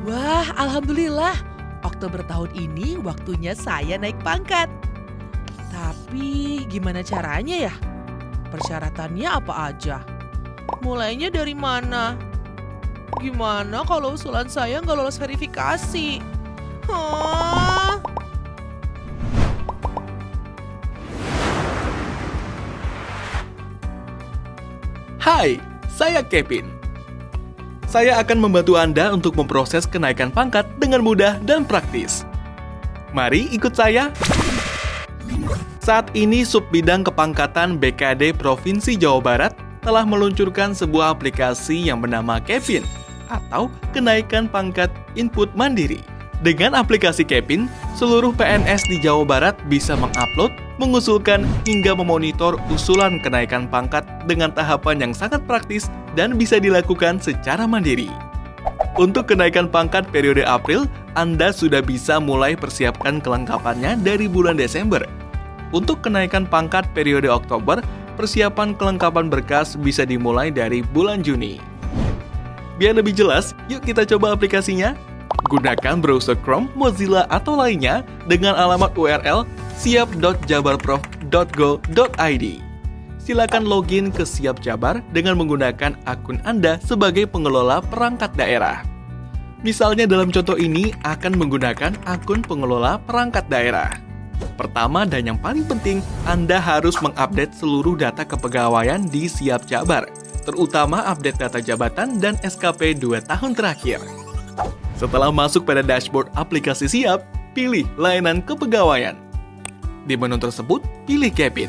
Wah, alhamdulillah. Oktober tahun ini waktunya saya naik pangkat. Tapi gimana caranya ya? Persyaratannya apa aja? Mulainya dari mana? Gimana kalau usulan saya nggak lolos verifikasi? Hah? Hai, saya Kevin. Saya akan membantu Anda untuk memproses kenaikan pangkat dengan mudah dan praktis. Mari ikut saya. Saat ini Subbidang Kepangkatan BKD Provinsi Jawa Barat telah meluncurkan sebuah aplikasi yang bernama Kevin atau Kenaikan Pangkat Input Mandiri. Dengan aplikasi Kevin, seluruh PNS di Jawa Barat bisa mengupload, mengusulkan, hingga memonitor usulan kenaikan pangkat dengan tahapan yang sangat praktis dan bisa dilakukan secara mandiri. Untuk kenaikan pangkat periode April, Anda sudah bisa mulai persiapkan kelengkapannya dari bulan Desember. Untuk kenaikan pangkat periode Oktober, persiapan kelengkapan berkas bisa dimulai dari bulan Juni. Biar lebih jelas, yuk kita coba aplikasinya. Gunakan browser Chrome, Mozilla, atau lainnya dengan alamat URL siap.jabarprof.go.id. Silakan login ke Siap Jabar dengan menggunakan akun Anda sebagai pengelola perangkat daerah. Misalnya dalam contoh ini akan menggunakan akun pengelola perangkat daerah. Pertama dan yang paling penting, Anda harus mengupdate seluruh data kepegawaian di Siap Jabar, terutama update data jabatan dan SKP 2 tahun terakhir. Setelah masuk pada dashboard aplikasi Siap, pilih layanan kepegawaian. Di menu tersebut, pilih Kevin.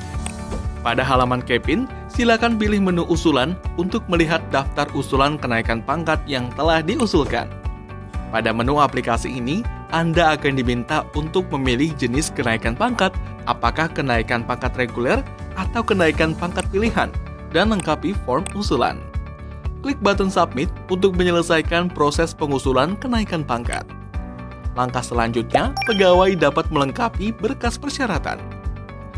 Pada halaman Kevin, silakan pilih menu usulan untuk melihat daftar usulan kenaikan pangkat yang telah diusulkan. Pada menu aplikasi ini, Anda akan diminta untuk memilih jenis kenaikan pangkat, apakah kenaikan pangkat reguler atau kenaikan pangkat pilihan, dan lengkapi form usulan. Klik button Submit untuk menyelesaikan proses pengusulan kenaikan pangkat. Langkah selanjutnya, pegawai dapat melengkapi berkas persyaratan.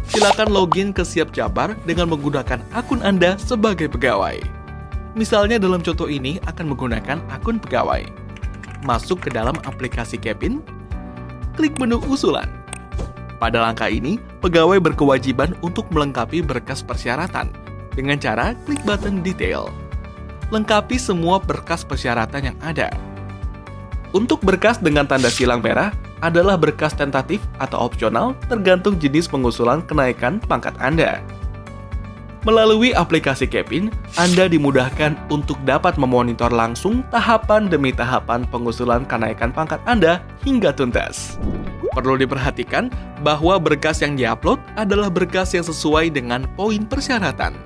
Silakan login ke Siap Jabar dengan menggunakan akun Anda sebagai pegawai. Misalnya dalam contoh ini akan menggunakan akun pegawai. Masuk ke dalam aplikasi Kevin, klik menu usulan. Pada langkah ini, pegawai berkewajiban untuk melengkapi berkas persyaratan dengan cara klik button Detail. Lengkapi semua berkas persyaratan yang ada. Untuk berkas dengan tanda silang merah adalah berkas tentatif atau opsional tergantung jenis pengusulan kenaikan pangkat Anda. Melalui aplikasi Kevin, Anda dimudahkan untuk dapat memonitor langsung tahapan demi tahapan pengusulan kenaikan pangkat Anda hingga tuntas. Perlu diperhatikan bahwa berkas yang diupload adalah berkas yang sesuai dengan poin persyaratan.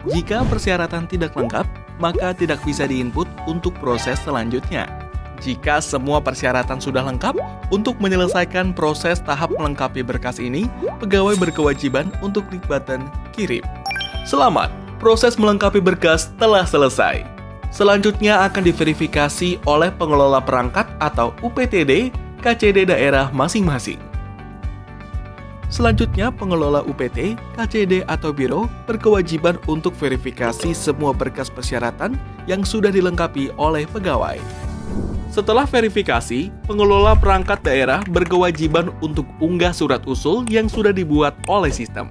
Jika persyaratan tidak lengkap, maka tidak bisa diinput untuk proses selanjutnya. Jika semua persyaratan sudah lengkap, untuk menyelesaikan proses tahap melengkapi berkas ini, pegawai berkewajiban untuk klik button Kirim. Selamat, proses melengkapi berkas telah selesai. Selanjutnya akan diverifikasi oleh pengelola perangkat atau UPTD KCD daerah masing-masing. Selanjutnya, pengelola UPT, KCD, atau Biro berkewajiban untuk verifikasi semua berkas persyaratan yang sudah dilengkapi oleh pegawai. Setelah verifikasi, pengelola perangkat daerah berkewajiban untuk unggah surat usul yang sudah dibuat oleh sistem.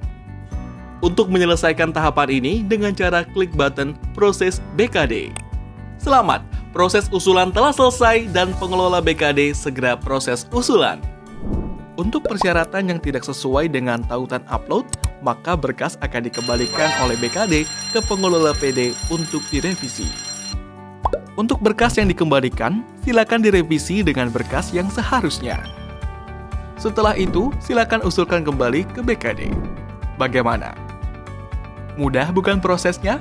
Untuk menyelesaikan tahapan ini dengan cara klik button Proses BKD. Selamat, proses usulan telah selesai dan pengelola BKD segera proses usulan. Untuk persyaratan yang tidak sesuai dengan tautan upload, maka berkas akan dikembalikan oleh BKD ke pengelola PD untuk direvisi. Untuk berkas yang dikembalikan, silakan direvisi dengan berkas yang seharusnya. Setelah itu, silakan usulkan kembali ke BKD. Bagaimana? Mudah bukan prosesnya?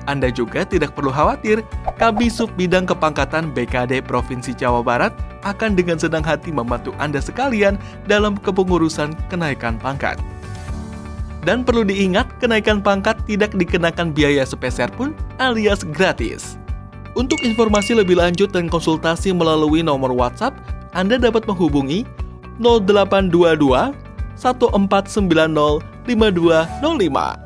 Anda juga tidak perlu khawatir, Kabid Subbidang Kepangkatan BKD Provinsi Jawa Barat akan dengan senang hati membantu Anda sekalian dalam kepengurusan kenaikan pangkat. Dan perlu diingat, kenaikan pangkat tidak dikenakan biaya sepeser pun alias gratis. Untuk informasi lebih lanjut dan konsultasi melalui nomor WhatsApp, Anda dapat menghubungi 0822 1490 5205.